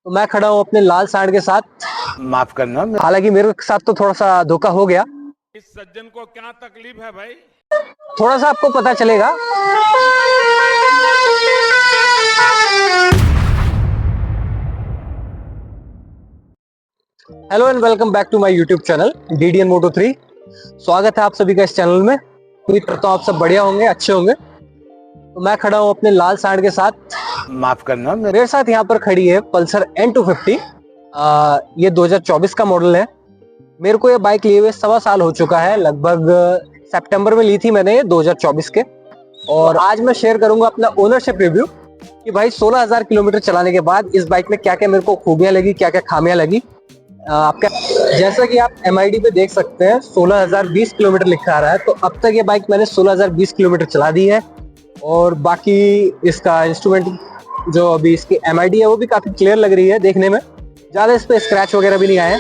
तो मैं खड़ा हूँ अपने लाल सांड के साथ। माफ करना। हालांकि मेरे साथ तो थोड़ा सा धोखा हो गया। इस सज्जन को क्या तकलीफ है भाई? थोड़ा सा आपको पता चलेगा। Hello and welcome back to my YouTube channel DDN Moto 3। स्वागत है आप सभी का इस चैनल में। उम्मीद करता हूँ आप सब बढ़िया होंगे, अच्छे होंगे। तो मैं खड़ा हूँ अपने लाल सांड के साथ। माफ करना। मेरे साथ यहाँ पर खड़ी है पल्सर N250। ये 2024 का मॉडल है। मेरे को ये बाइक लिए हुए 1.25 साल हो चुका है, लगभग सितंबर में ली थी मैंने ये 2024 के। और आज मैं शेयर करूंगा अपना ओनरशिप रिव्यू कि भाई 16,000 किलोमीटर चलाने के बाद इस बाइक में क्या क्या मेरे को खूबियां लगी, क्या क्या खामियां लगी। आपका जैसा कि आप MID पे देख सकते हैं 16,020 किलोमीटर लिखा आ रहा है। तो अब तक ये बाइक मैंने 16,020 किलोमीटर चला दी है। और बाकी इसका इंस्ट्रूमेंट जो अभी इसकी MID है वो भी काफी क्लियर लग रही है देखने में, ज्यादा इस पे स्क्रैच वगैरह भी नहीं आए।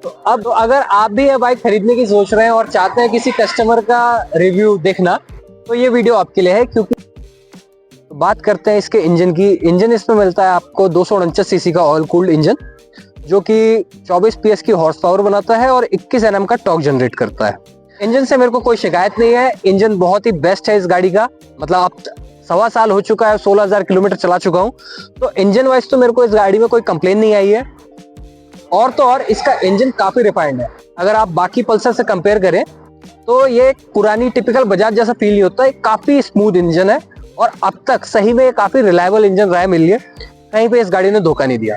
तो अब अगर आप भी ये बाइक खरीदने की सोच रहे हैं और चाहते हैं किसी कस्टमर का रिव्यू देखना, तो ये वीडियो आपके लिए है। क्योंकि बात करते हैं इसके इंजन की। इंजन इसमें मिलता है आपको 249 सीसी का ऑयल कूल्ड इंजन, जो कि 24 PS की हॉर्स पावर बनाता है और 21 Nm का टॉर्क जनरेट करता है। इंजन से मेरे को कोई शिकायत नहीं है। इंजन बहुत ही बेस्ट है इस गाड़ी का। मतलब अब 1.25 साल हो चुका है, 16,000 किलोमीटर चला चुका हूँ, तो इंजन वाइज तो मेरे को इस गाड़ी में कोई कंप्लेन नहीं आई है। और तो और इसका इंजन काफी रिफाइंड है। अगर आप बाकी पल्सर से कंपेयर करें तो ये एक पुरानी टिपिकल बजाज जैसा फील नहीं होता है। काफी स्मूथ इंजन है और अब तक सही में काफी रिलायबल इंजन रहा है मेरे लिए। कहीं पे इस गाड़ी ने धोखा नहीं दिया।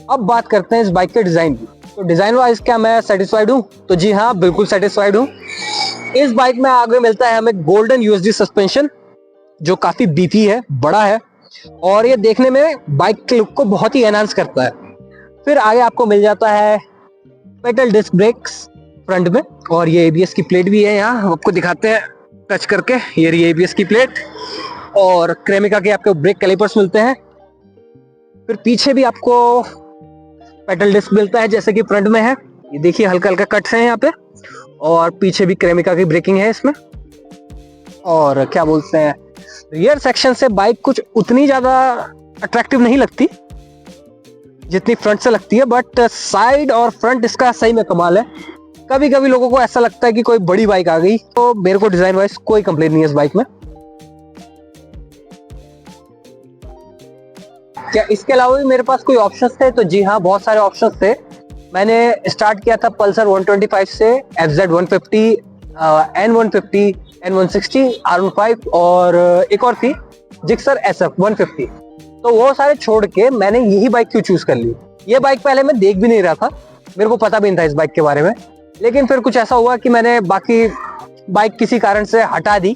अब बात करते हैं इस बाइक के डिजाइन की। तो डिजाइन वाइज क्या मैं सेटिस्फाइड हूँ? तो जी हाँ, बिल्कुल सेटिस्फाइड हूँ। इस बाइक में आगे मिलता है हमें गोल्डन USD सस्पेंशन, जो काफी बीफी है, बड़ा है और ये देखने में बाइक के लुक को बहुत ही एनहांस करता है। फिर आगे आपको मिल जाता है पेडल डिस्क ब्रेक्स फ्रंट में, और ये ABS की प्लेट भी है। यहाँ आपको दिखाते हैं टच करके, ये रही ABS की प्लेट। और क्रेमिका के आपको ब्रेक कैलिपर्स मिलते हैं। फिर पीछे भी आपको पेडल डिस्क मिलता है जैसे कि फ्रंट में है। ये देखिए हल्का हल्का कट्स है यहाँ पे। और पीछे भी क्रेमिका की ब्रेकिंग है इसमें। और क्या बोलते हैं, रियर सेक्शन से बाइक कुछ उतनी ज्यादा अट्रैक्टिव नहीं लगती जितनी फ्रंट से लगती है, बट साइड और फ्रंट इसका सही में कमाल है। कभी कभी लोगों को ऐसा लगता है कि कोई बड़ी बाइक आ गई, तो मेरे को डिजाइन वाइज कोई कंप्लेन नहीं है इस बाइक में। क्या इसके अलावा भी मेरे पास कोई ऑप्शंस थे? तो जी हाँ, बहुत सारे ऑप्शंस थे। मैंने स्टार्ट किया था पल्सर 125 से, FZ 150, N150, N160, R15 और एक और थी जिक्सर SF 150। तो वो सारे छोड़ के मैंने यही बाइक क्यों चूज कर ली? ये बाइक पहले मैं देख भी नहीं रहा था, मेरे को पता भी नहीं था इस बाइक के बारे में। लेकिन फिर कुछ ऐसा हुआ कि मैंने बाकी बाइक किसी कारण से हटा दी।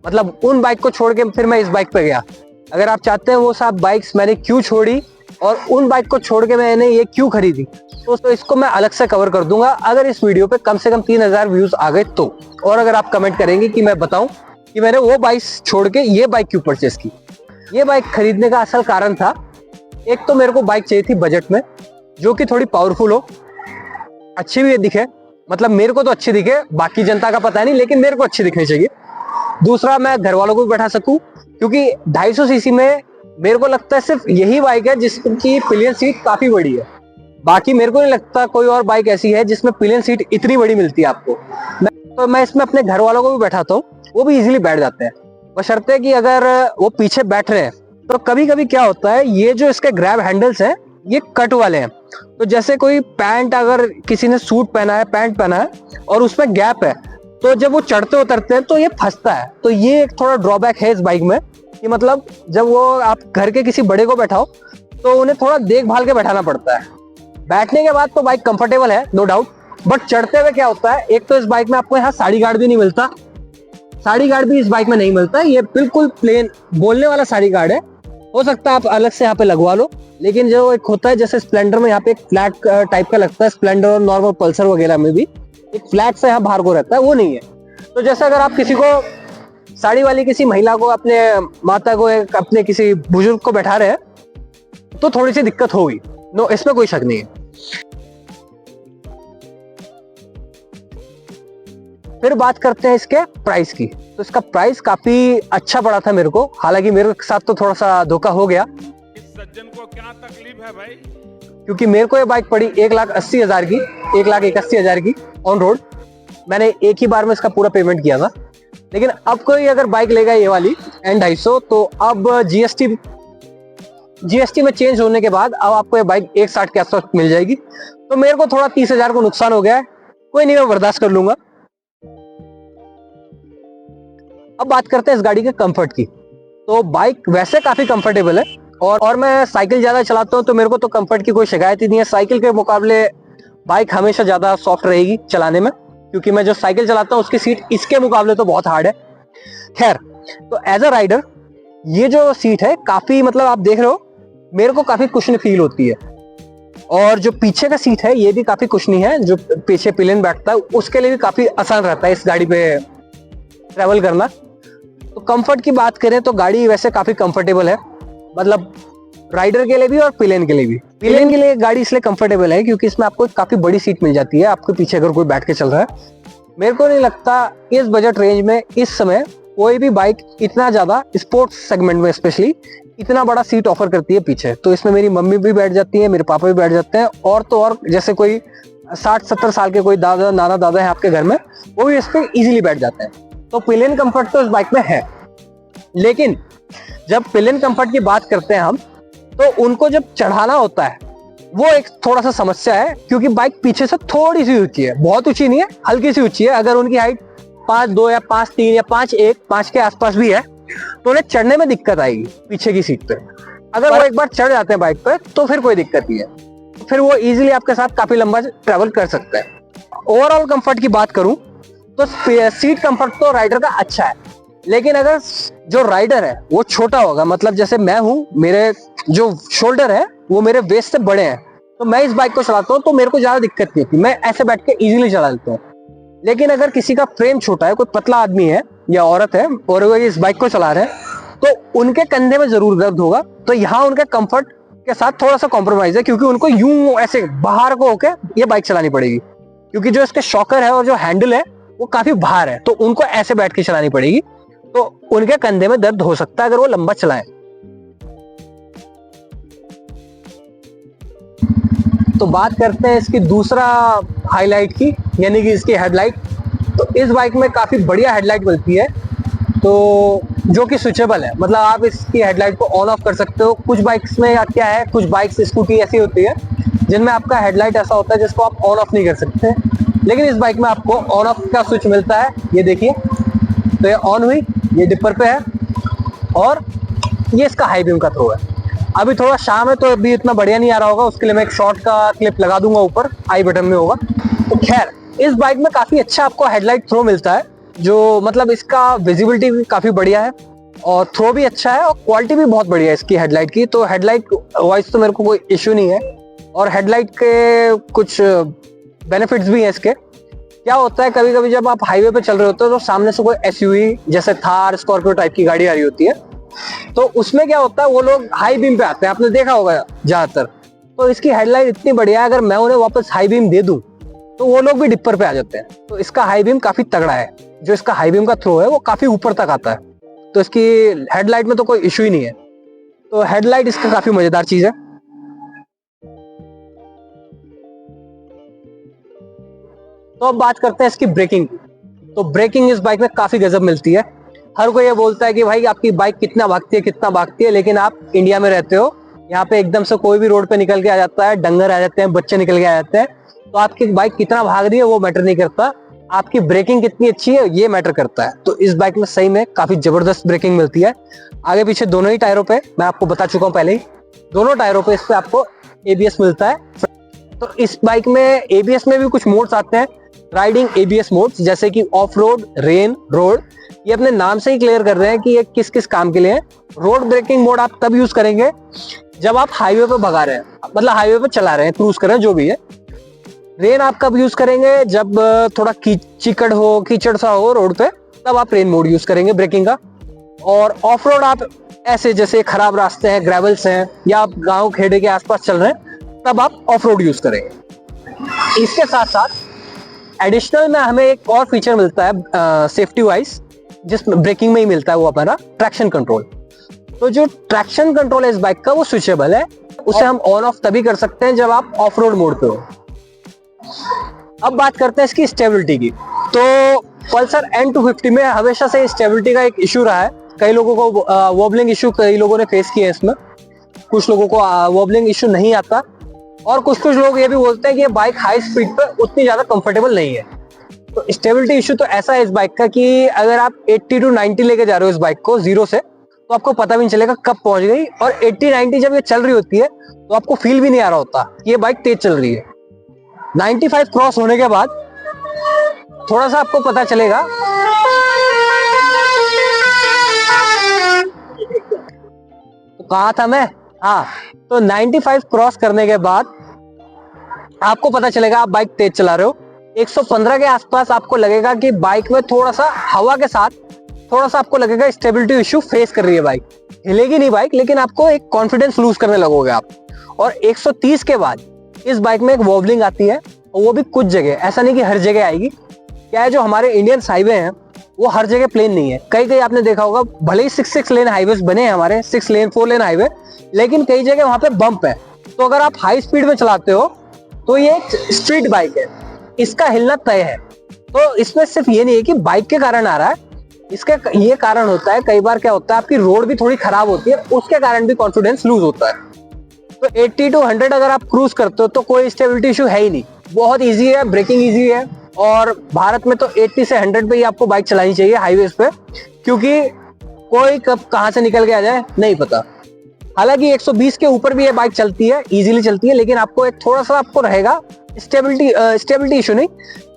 मतलब उन बाइक को छोड़ के फिर मैं इस बाइक पे गया। अगर आप चाहते हैं वो सब बाइक्स मैंने क्यों छोड़ी और उन बाइक को छोड़ के मैंने ये क्यों खरीदी, तो इसको मैं अलग से कवर कर दूंगा अगर इस वीडियो पे कम से कम 3,000 व्यूज आ गए तो। और अगर आप कमेंट करेंगे कि मैं बताऊं कि मैंने वो बाइक्स छोड़ के ये बाइक क्यों परचेस की। ये बाइक खरीदने का असल कारण था, एक तो मेरे को बाइक चाहिए थी बजट में, जो कि थोड़ी पावरफुल हो, अच्छी भी दिखे। मतलब मेरे को तो अच्छी दिखे, बाकी जनता का पता नहीं, लेकिन मेरे को अच्छी दिखनी चाहिए। दूसरा, मैं घर वालों को भी बैठा सकूं, क्योंकि 250 सीसी में मेरे को लगता है सिर्फ यही बाइक है जिसकी पिलियन सीट काफी बड़ी है। बाकी मेरे को नहीं लगता कोई और बाइक ऐसी है जिसमें पिलियन सीट इतनी बड़ी मिलती है आपको। तो मैं इसमें अपने घर वालों को भी बैठाता हूँ, वो भी इजीली बैठ जाते हैं, बशर्ते कि अगर वो पीछे बैठ रहे हैं। तो कभी कभी क्या होता है, ये जो इसके ग्रैब हैंडल्स हैं ये कट वाले हैं। तो जैसे कोई पैंट, अगर किसी ने सूट पहना है, पैंट पहना है और उसमें गैप है, तो जब वो चढ़ते उतरते हैं तो ये फंसता है। तो ये एक थोड़ा ड्रॉबैक है इस बाइक में कि मतलब जब वो आप घर के किसी बड़े को बैठाओ तो उन्हें थोड़ा देखभाल के बैठाना पड़ता है। बैठने के बाद तो बाइक कंफर्टेबल है, नो डाउट, बट चढ़ते हुए क्या होता है, एक तो इस बाइक में आपको यहाँ साड़ी गार्ड भी नहीं मिलता। साड़ी गार्ड भी इस बाइक में नहीं मिलता। ये बिल्कुल प्लेन बोलने वाला साड़ी गार्ड है। हो सकता है आप अलग से यहाँ पे लगवा लो, लेकिन जो एक होता है जैसे स्प्लेंडर में यहाँ पे एक फ्लैट टाइप का लगता है, स्प्लेंडर और नॉर्मल पल्सर वगैरह में भी एक फ्लैट से यहाँ बाहर को रहता है, वो नहीं है। तो जैसे अगर आप किसी को, साड़ी वाली किसी महिला को, अपने माता को, अपने किसी बुजुर्ग को बैठा रहे हैं, तो थोड़ी सी दिक्कत होगी, नो, इसमें कोई शक नहीं है। फिर बात करते हैं इसके प्राइस की। तो इसका प्राइस काफी अच्छा पड़ा था मेरे को, हालांकि मेरे साथ तो थोड़ा सा धोखा हो गया। इस सज्जन को क्या तकलीफ है भाई? क्योंकि मेरे को ये बाइक पड़ी 1,80,000 की, 1,81,000 की ऑन रोड। मैंने एक ही बार में इसका पूरा पेमेंट किया था। लेकिन अब कोई अगर बाइक लेगा ये वाली N250, तो अब जीएसटी में चेंज होने के बाद अब आपको ये बाइक 1,60 के आसपास मिल जाएगी। तो मेरे को थोड़ा 30,000 को नुकसान हो गया है, कोई नहीं, मैं बर्दाश्त कर लूंगा। अब बात करते हैं इस गाड़ी के कंफर्ट की। तो बाइक वैसे काफी कंफर्टेबल है, और मैं साइकिल ज्यादा चलाता हूँ तो मेरे को तो कंफर्ट की कोई शिकायत ही नहीं है। साइकिल के मुकाबले बाइक हमेशा ज्यादा सॉफ्ट रहेगी चलाने में, क्योंकि मैं जो साइकिल चलाता हूँ उसकी सीट इसके मुकाबले तो बहुत हार्ड है। खैर, तो एज अ राइडर ये जो सीट है काफी, मतलब आप देख रहे हो, मेरे को काफी कुशनी फील होती है। और जो पीछे का सीट है ये भी काफी कुशनी है, जो पीछे पिलियन बैठता है उसके लिए भी काफी आसान रहता है इस गाड़ी पे ट्रेवल करना। तो कंफर्ट की बात करें तो गाड़ी वैसे काफी कंफर्टेबल है, मतलब राइडर के लिए भी और पिलियन के लिए भी। पिलियन के लिए गाड़ी इसलिए कंफर्टेबल है क्योंकि इसमें आपको काफी बड़ी सीट मिल जाती है आपके पीछे अगर कोई बैठ के चल रहा है। मेरे को नहीं लगता इस बजट रेंज में इस समय कोई भी बाइक इतना ज्यादा स्पोर्ट्स सेगमेंट में स्पेशली इतना बड़ा सीट ऑफर करती है पीछे। तो इसमें मेरी मम्मी भी बैठ जाती है, मेरे पापा भी बैठ जाते हैं, और तो और जैसे कोई 60-70 साल के कोई दादा नाना दादा है आपके घर में, वो भी इस पे इजीली बैठ जाते हैं। तो पिलियन कंफर्ट तो इस बाइक में है। लेकिन जब पिलियन कंफर्ट की बात करते हैं हम, तो उनको जब चढ़ाना होता है वो एक थोड़ा सा समस्या है, क्योंकि बाइक पीछे से थोड़ी सी ऊंची है, बहुत ऊंची नहीं है, हल्की सी ऊंची है। अगर उनकी हाइट 5'2" या 5'3" या 5'1", 5 के आसपास भी है तो उन्हें चढ़ने में दिक्कत आएगी पीछे की सीट पे। अगर वो एक बार चढ़ जाते हैं बाइक पे तो फिर कोई दिक्कत नहीं है, फिर वो इजीली आपके साथ काफी लंबा ट्रेवल कर सकते हैं। ओवरऑल कंफर्ट की बात करूं तो सीट कंफर्ट तो राइडर का अच्छा है, लेकिन अगर जो राइडर है वो छोटा होगा, मतलब जैसे मैं हूं, मेरे जो शोल्डर है वो मेरे वेस्ट से बड़े हैं, तो मैं इस बाइक को चलाता हूँ तो मेरे को ज्यादा दिक्कत नहीं होती, मैं ऐसे बैठ के इजीली चला लेता हूँ। लेकिन अगर किसी का फ्रेम छोटा है, कोई पतला आदमी है या औरत है और वो इस बाइक को चला रहे हैं, तो उनके कंधे में जरूर दर्द होगा। तो यहाँ उनके कंफर्ट के साथ थोड़ा सा कॉम्प्रोमाइज है, क्योंकि उनको यूं ऐसे बाहर को होके ये बाइक चलानी पड़ेगी, क्योंकि जो इसके शॉकर है और जो हैंडल है वो काफी बाहर है, तो उनको ऐसे बैठ के चलानी पड़ेगी। तो उनके कंधे में दर्द हो सकता है अगर वो लंबा चलाएं। तो बात करते हैं इसकी दूसरा हाईलाइट की, यानी कि इसकी हेडलाइट। तो इस बाइक में काफी बढ़िया हेडलाइट मिलती है, तो जो कि स्विचेबल है, मतलब आप इसकी हेडलाइट को ऑन ऑफ कर सकते हो। कुछ बाइक्स में क्या है, कुछ बाइक्स स्कूटी ऐसी होती है जिनमें आपका हेडलाइट ऐसा होता है जिसको आप ऑन ऑफ नहीं कर सकते, लेकिन इस बाइक में आपको ऑन ऑफ का स्विच मिलता है। ये देखिए, तो ये ऑन हुई, ये डिपर पे है, और ये इसका हाई बीम का थ्रो है। अभी थोड़ा शाम है तो अभी इतना बढ़िया नहीं आ रहा होगा, उसके लिए मैं एक शॉर्ट का क्लिप लगा दूंगा, ऊपर आई बटन में होगा। तो खैर, इस बाइक में काफी अच्छा आपको हेडलाइट थ्रो मिलता है, जो मतलब इसका विजिबिलिटी भी काफी बढ़िया है और थ्रो भी अच्छा है और क्वालिटी भी बहुत बढ़िया है इसकी हेडलाइट की। तो हेडलाइट वाइज तो मेरे को कोई इश्यू नहीं है, और हेडलाइट के कुछ बेनिफिट्स भी हैं इसके। क्या होता है, कभी कभी जब आप हाईवे पे चल रहे होते हो तो सामने से कोई एसयूवी जैसे थार, स्कॉर्पियो टाइप की गाड़ी आ रही होती है, तो उसमें क्या होता है, वो लोग हाई बीम पे आते हैं, आपने देखा होगा ज्यादातर। तो इसकी हेडलाइट इतनी बढ़िया है, अगर मैं उन्हें वापस हाई बीम दे दूं तो वो लोग भी डिपर पे आ जाते हैं। तो इसका हाई बीम काफी तगड़ा है, जो इसका हाई बीम का थ्रो है वो काफी ऊपर तक आता है, तो इसकी हेडलाइट में तो कोई इश्यू ही नहीं है। तो हेडलाइट इसका काफी मजेदार चीज है। तो अब बात करते हैं इसकी ब्रेकिंग की। तो ब्रेकिंग इस बाइक में काफी गजब मिलती है। हर कोई ये बोलता है कि भाई आपकी बाइक कितना भागती है, लेकिन आप इंडिया में रहते हो, यहाँ पे एकदम से कोई भी रोड पे निकल के आ जाता है, डंगर आ जाते हैं, बच्चे निकल के आ जाते हैं, तो आपकी बाइक कितना भाग रही है वो मैटर नहीं करता, आपकी ब्रेकिंग कितनी अच्छी है ये मैटर करता है। तो इस बाइक में सही में काफी जबरदस्त ब्रेकिंग मिलती है। आगे पीछे दोनों ही टायरों पे, मैं आपको बता चुका हूँ पहले ही, दोनों टायरों पे इस पे आपको एबीएस मिलता है। तो इस बाइक में एबीएस में भी कुछ मोड्स आते हैं, राइडिंग एबीएस मोड्स, जैसे कि ऑफ रोड, रेन, रोड। ये अपने नाम से ही क्लियर कर रहे हैं कि ये किस किस काम के लिए है। रोड ब्रेकिंग मोड आप तब यूज करेंगे जब आप हाईवे पे भगा रहे हैं, मतलब हाईवे पे चला रहे हैं, क्रूज कर रहे हैं, जो भी है। रेन आप कब यूज करेंगे, जब थोड़ा चिकड़ हो, कीचड़ सा हो रोड पे, तब आप रेन मोड यूज करेंगे ब्रेकिंग का। और ऑफ रोड आप ऐसे जैसे खराब रास्ते हैं, ग्रेवल्स हैं, या आप गांव खेड़े के आसपास चल रहे हैं, तब आप ऑफ रोड यूज करेंगे। इसके साथ साथ एडिशनल में हमें एक और फीचर मिलता है सेफ्टी वाइज, जिसमें ब्रेकिंग में ही मिलता है वो हमारा ट्रैक्शन कंट्रोल। तो जो ट्रैक्शन कंट्रोल है इस बाइक का वो स्विचेबल है, उसे हम ऑन ऑफ तभी कर सकते हैं जब आप ऑफ रोड मोड पे हो। अब बात करते हैं इसकी स्टेबिलिटी की। तो पल्सर N250 में हमेशा से स्टेबिलिटी का एक इशू रहा है। कई लोगों को वॉबलिंग इशू कई लोगों ने फेस किया है इसमें, कुछ लोगों को वॉबलिंग इशू नहीं आता, और कुछ लोग ये भी बोलते हैं कि ये बाइक हाई स्पीड पे उतनी ज्यादा कंफर्टेबल नहीं है। तो स्टेबिलिटी इशू तो ऐसा है इस बाइक का कि अगर आप 80 to 90 लेके जा रहे हो इस बाइक को जीरो से, तो आपको पता भी नहीं चलेगा कब पहुंच गई, और 80-90 जब ये चल रही होती है तो आपको फील भी नहीं आ रहा होता ये बाइक तेज चल रही है। 95 क्रॉस होने के बाद थोड़ा सा आपको पता चलेगा। तो कहा था मैं, हाँ, तो 95 क्रॉस करने के बाद आपको पता चलेगा आप बाइक तेज चला रहे हो। 115 के आसपास आपको लगेगा कि बाइक में थोड़ा सा हवा के साथ थोड़ा सा आपको लगेगा स्टेबिलिटी इशू फेस कर रही है बाइक। हिलेगी नहीं बाइक, लेकिन आपको एक कॉन्फिडेंस लूज करने लगोगे आप। और 130 के बाद इस बाइक में एक वॉबलिंग आती है, और वो भी कुछ जगह, ऐसा नहीं कि हर जगह आएगी। क्या है, जो हमारे इंडियन हाईवे हैं वो हर जगह प्लेन नहीं है। कई आपने देखा होगा, भले ही 6 लेन हाईवे बने हैं हमारे, 6 लेन 4 लेन हाईवे, लेकिन कई जगह वहां पे बम्प है। तो अगर आप हाई स्पीड में चलाते हो तो ये एक स्ट्रीट बाइक है, इसका हिलना तय है। तो इसमें सिर्फ ये नहीं है कि बाइक के कारण आ रहा है, इसका ये कारण होता है, कई बार क्या होता है आपकी रोड भी थोड़ी खराब होती है, उसके कारण भी कॉन्फिडेंस लूज होता है। तो 80 to 100 अगर आप क्रूज करते हो तो कोई स्टेबिलिटी इशू है ही नहीं, बहुत इजी है, ब्रेकिंग इजी है। और भारत में तो 80 से 100 पे ही आपको बाइक चलानी चाहिए हाईवेज पे, क्योंकि कोई कब कहां से निकल के आ जाए नहीं पता। हालांकि 120 के ऊपर भी ये बाइक चलती है, इजीली चलती है, लेकिन आपको एक थोड़ा सा आपको रहेगा स्टेबिलिटी इशू नहीं,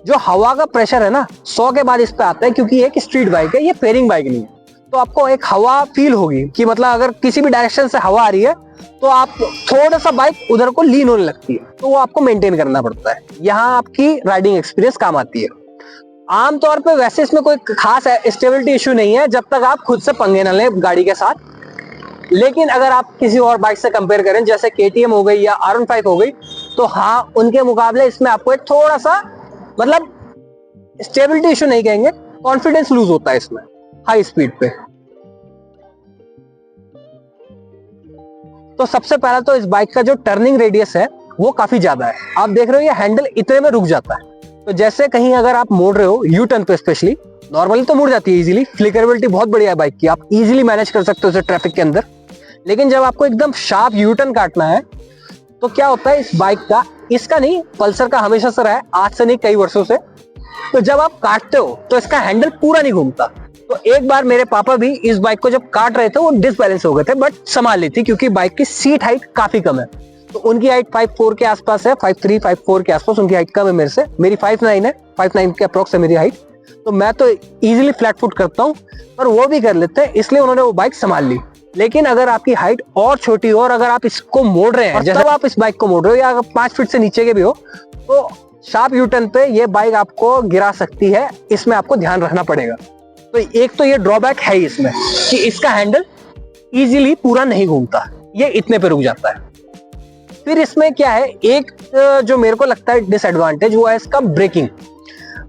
जो हवा का प्रेशर है ना 100 के बाद इस पे आता है, क्योंकि एक स्ट्रीट बाइक है, ये फेयरिंग बाइक नहीं है। तो आपको एक हवा फील होगी कि मतलब अगर किसी भी डायरेक्शन से हवा आ रही है तो आप थोड़ा सा बाइक उधर को लीन होने लगती है, तो वो आपको मेंटेन करना पड़ता है। यहाँ आपकी राइडिंग एक्सपीरियंस काम आती है। आमतौर पे वैसे इसमें कोई खास स्टेबिलिटी इशू नहीं है जब तक आप खुद से पंगे न लें गाड़ी के साथ। लेकिन अगर आप किसी और बाइक से कंपेयर करें, जैसे KTM हो गई या R15 हो गई, तो हाँ, उनके मुकाबले इसमें आपको एक थोड़ा सा मतलब स्टेबिलिटी इशू नहीं कहेंगे, कॉन्फिडेंस लूज होता है इसमें हाई स्पीड पे। तो सबसे पहला तो इस बाइक का जो टर्निंग रेडियस है वो काफी ज्यादा है। आप देख रहे हो ये हैंडल इतने में रुक जाता है। तो जैसे कहीं अगर आप मोड़ रहे हो यू टर्न पे, स्पेशली नॉर्मली तो मुड़ जाती है इजीली, फ्लिकरेबिलिटी बहुत बढ़िया है बाइक की, आप इजीली मैनेज कर सकते हो उसे ट्रैफिक के अंदर। लेकिन जब आपको एकदम शार्प यू टर्न काटना है तो क्या होता है इस बाइक का, इसका नहीं, पल्सर का हमेशा से रहा है, आज से नहीं कई वर्षों से। तो जब आप काटते हो तो इसका हैंडल पूरा नहीं घूमता। तो एक बार मेरे पापा भी इस बाइक को जब काट रहे थे वो डिसबैलेंस हो गए थे, बट संभाल ली थी, क्योंकि बाइक की सीट हाइट काफी कम है। तो उनकी हाइट 5'4" के आसपास है, 5'3", 5'4" के आसपास उनकी हाइट कम है मेरे से। मेरी 5'9" है, 5'9" के अप्रोक्स है मेरी हाइट। तो मैं तो इजीली फ्लैट फुट करता हूँ, पर वो भी कर लेते हैं, इसलिए उन्होंने वो बाइक संभाल ली। लेकिन अगर आपकी हाइट और छोटी हो और अगर आप इसको मोड़ रहे हैं, जब आप इस बाइक को मोड़ रहे हो, या अगर 5 फीट से नीचे के भी हो, तो शार्प यू टर्न पे ये बाइक आपको गिरा सकती है, इसमें आपको ध्यान रखना पड़ेगा। तो एक तो ये ड्रॉबैक है इसमें कि इसका हैंडल इजीली पूरा नहीं घूमता, ये इतने पे रुक जाता है। फिर इसमें क्या है, एक जो मेरे को लगता है डिसएडवांटेज, वो है इसका ब्रेकिंग।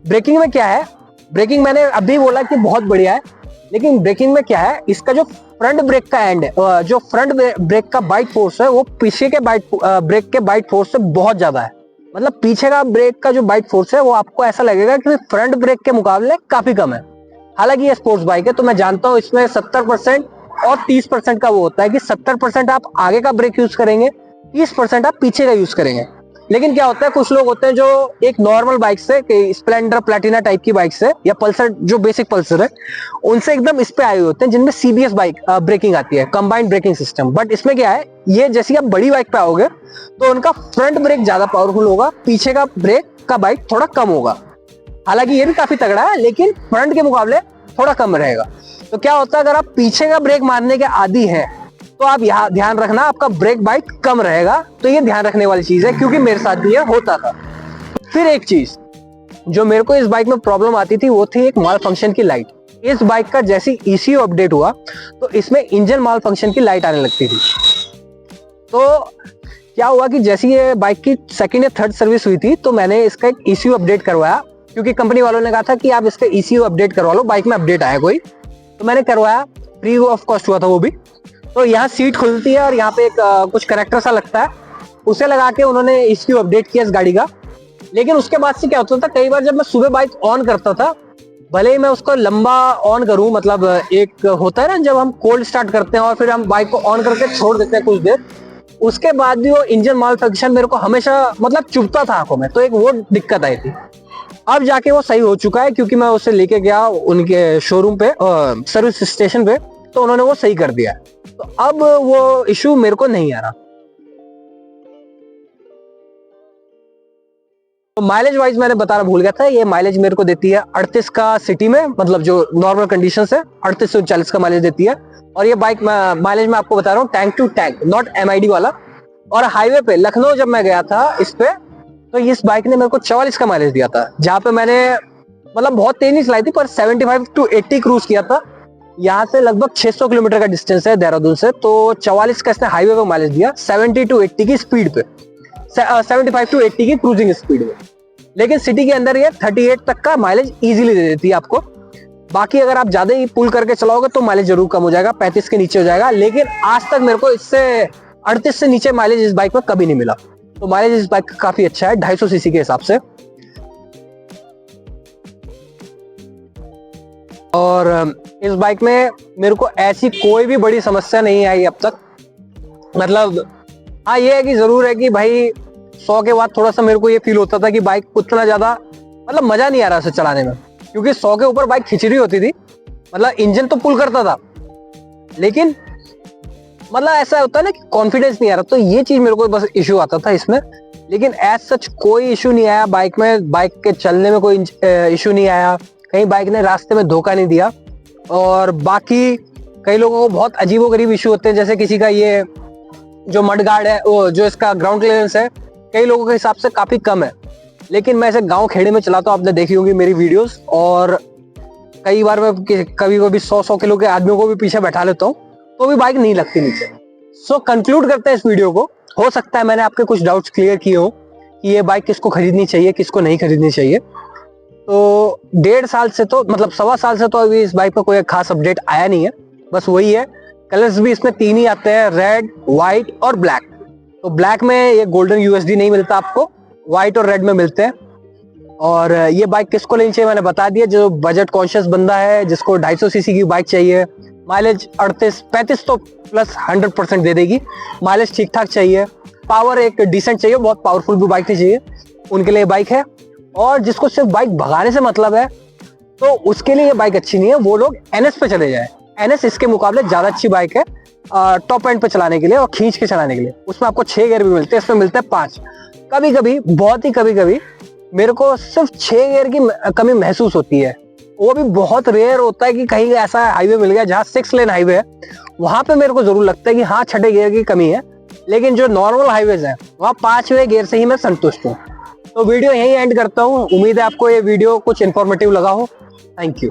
ब्रेकिंग में क्या है, ब्रेकिंग मैंने अभी बोला कि बहुत बढ़िया है, लेकिन ब्रेकिंग में क्या है, इसका जो फ्रंट ब्रेक का एंड है, जो फ्रंट ब्रेक का बाइट फोर्स है, वो पीछे के ब्रेक के बाइट फोर्स से बहुत ज्यादा है। मतलब पीछे का ब्रेक का जो बाइट फोर्स है वो आपको ऐसा लगेगा कि फ्रंट ब्रेक के मुकाबले काफी कम है। हालांकि ये स्पोर्ट्स बाइक है, तो मैं जानता हूँ इसमें 70% और 30% का वो होता है कि 70% आप आगे का ब्रेक यूज करेंगे, 30% आप पीछे का यूज करेंगे। लेकिन क्या होता है, कुछ लोग होते हैं जो एक नॉर्मल बाइक से, स्प्लेंडर प्लैटिना टाइप की बाइक से, या पल्सर जो बेसिक पल्सर है, उनसे एकदम इस पे आए होते हैं, जिनमें CBS बाइक ब्रेकिंग आती है, कंबाइंड ब्रेकिंग सिस्टम। बट इसमें क्या है, ये जैसे आप बड़ी बाइक पे आओगे तो उनका फ्रंट ब्रेक ज्यादा पावरफुल होगा, पीछे का ब्रेक का बाइक थोड़ा कम होगा। हालांकि ये भी काफी तगड़ा है, लेकिन फ्रंट के मुकाबले थोड़ा कम रहेगा। तो क्या होता है, अगर आप पीछे का ब्रेक मारने के आदी हैं तो आप यहाँ ध्यान रखना, आपका ब्रेक बाइट कम रहेगा। तो ये ध्यान रखने वाली चीज है, क्योंकि मेरे साथ भी ये होता था। फिर एक चीज जो मेरे को इस बाइक में प्रॉब्लम आती थी, वो थी एक माल फंक्शन की लाइट। इस बाइक का जैसे ECU अपडेट हुआ तो इसमें इंजन माल फंक्शन की लाइट आने लगती थी। तो क्या हुआ कि जैसे ये बाइक की सेकंड या थर्ड सर्विस हुई थी, तो मैंने इसका एक ECU अपडेट करवाया, क्योंकि कंपनी वालों ने कहा था कि आप इसके ECU अपडेट करवा लो, बाइक में अपडेट आया कोई, तो मैंने करवाया, फ्री ऑफ कॉस्ट हुआ था वो भी। तो यहाँ सीट खुलती है और यहाँ पे एक कुछ कनेक्टर सा लगता है, उसे लगा के उन्होंने ECU अपडेट किया इस गाड़ी का। लेकिन उसके बाद से क्या होता था, कई बार जब मैं सुबह बाइक ऑन करता था, भले ही मैं उसको लंबा ऑन करूं, मतलब एक होता है ना जब हम कोल्ड स्टार्ट करते हैं और फिर हम बाइक को ऑन करके छोड़ देते हैं कुछ देर, उसके बाद भी वो इंजन माल फंक्शन मेरे को हमेशा मतलब चुभता था आंखों में, तो एक वो दिक्कत आई थी। अब जाके वो सही हो चुका है, क्योंकि मैं उसे लेके गया उनके शोरूम पे, सर्विस स्टेशन पे, तो उन्होंने वो सही कर दिया। तो अब वो इशू मेरे को नहीं आ रहा। तो माइलेज वाइज मैंने बताना भूल गया था, ये माइलेज मेरे को देती है 38 का सिटी में, मतलब जो नॉर्मल कंडीशन है 38 से 39 का माइलेज देती है। और ये बाइक माइलेज मैं आपको बता रहा हूँ tank to tank, not MID वाला। और हाईवे पे लखनऊ जब मैं गया था इस पे, तो इस बाइक ने मेरे को 44 का माइलेज दिया था, जहाँ पे मैंने मतलब बहुत तेज नहीं चलाई थी, पर 75 to 80 क्रूज किया था। यहाँ से लगभग 600 किलोमीटर का डिस्टेंस है देहरादून से, तो 44 का इसने हाईवे पे माइलेज दिया, 70 to 80 की स्पीड पे, 75 to 80 की क्रूजिंग स्पीड में। लेकिन सिटी के अंदर ये 38 तक का माइलेज इजीली दे देती है आपको। बाकी अगर आप ज्यादा ही पुल करके चलाओगे तो माइलेज जरूर कम हो जाएगा, 35 के नीचे हो जाएगा। लेकिन आज तक मेरे को इससे 38 से नीचे माइलेज इस बाइक में कभी नहीं मिला। तो माइलेज इस बाइक का काफी अच्छा है 250 सीसी के हिसाब से। और इस बाइक में मेरे को ऐसी कोई भी बड़ी समस्या नहीं आई अब तक। मतलब हाँ, ये है कि जरूर है कि भाई 100 के बाद थोड़ा सा मेरे को ये फील होता था कि बाइक उतना ज्यादा मतलब मजा नहीं आ रहा उसे चलाने में, क्योंकि 100 के ऊपर बाइक खिंच रही होती थी। मतलब इंजन तो पुल करता था, लेकिन मतलब ऐसा होता है ना कि कॉन्फिडेंस नहीं आ रहा, तो ये चीज मेरे को बस इशू आता था इसमें। लेकिन एज सच कोई इशू नहीं आया बाइक में, बाइक के चलने में कोई इशू नहीं आया, कहीं बाइक ने रास्ते में धोखा नहीं दिया। और बाकी कई लोगों को बहुत अजीबोगरीब इशू होते हैं, जैसे किसी का ये जो मड गार्ड है, वो जो इसका ग्राउंड क्लियरेंस है, कई लोगों के हिसाब से काफी कम है। लेकिन मैं ऐसे गांव खेड़े में चलाता हूँ, आपने देखी होंगी मेरी वीडियोस, और कई बार मैं कभी कभी 100 किलो के आदमियों को भी पीछे बैठा लेता हूँ, तो भी बाइक नहीं लगती नीचे। सो कंक्लूड करते हैं इस वीडियो को। हो सकता है मैंने आपके कुछ डाउट्स क्लियर किए हो कि ये बाइक किसको खरीदनी चाहिए, किसको नहीं खरीदनी चाहिए। तो 1.5 साल से तो मतलब 1.25 साल से तो अभी इस बाइक पर कोई खास अपडेट आया नहीं है, बस वही है। कलर्स भी इसमें 3 ही आते हैं, रेड, व्हाइट और ब्लैक। तो ब्लैक में ये गोल्डन USD नहीं मिलता आपको, व्हाइट और रेड में मिलते हैं। और ये बाइक किसको लेनी चाहिए मैंने बता दिया, जो बजट कॉन्शियस बंदा है, जिसको 250 सीसी की बाइक चाहिए, माइलेज 38-35 तो प्लस 100% दे देगी, माइलेज ठीक ठाक चाहिए, पावर एक डिसेंट चाहिए, बहुत पावरफुल भी बाइक नहीं चाहिए, उनके लिए बाइक है। और जिसको सिर्फ बाइक भगाने से मतलब है, तो उसके लिए ये बाइक अच्छी नहीं है, वो लोग NS पे चले जाए। NS इसके मुकाबले ज्यादा अच्छी बाइक है टॉप एंड पे चलाने के लिए और खींच के चलाने के लिए। उसमें आपको 6 गियर भी मिलते हैं, इसमें मिलते हैं 5। कभी कभी, बहुत ही कभी कभी मेरे को सिर्फ 6 गियर की कमी महसूस होती है। वो भी बहुत रेयर होता है कि कहीं ऐसा हाईवे मिल गया जहाँ 6 लेन हाईवे है, वहां पे मेरे को जरूर लगता है कि हाँ 6ठे गियर की कमी है। लेकिन जो नॉर्मल हाईवेज है वहाँ 5वें गियर से ही मैं संतुष्ट हूँ। तो वीडियो यहीं एंड करता हूँ। उम्मीद है आपको ये वीडियो कुछ इन्फॉर्मेटिव लगा हो। Thank you.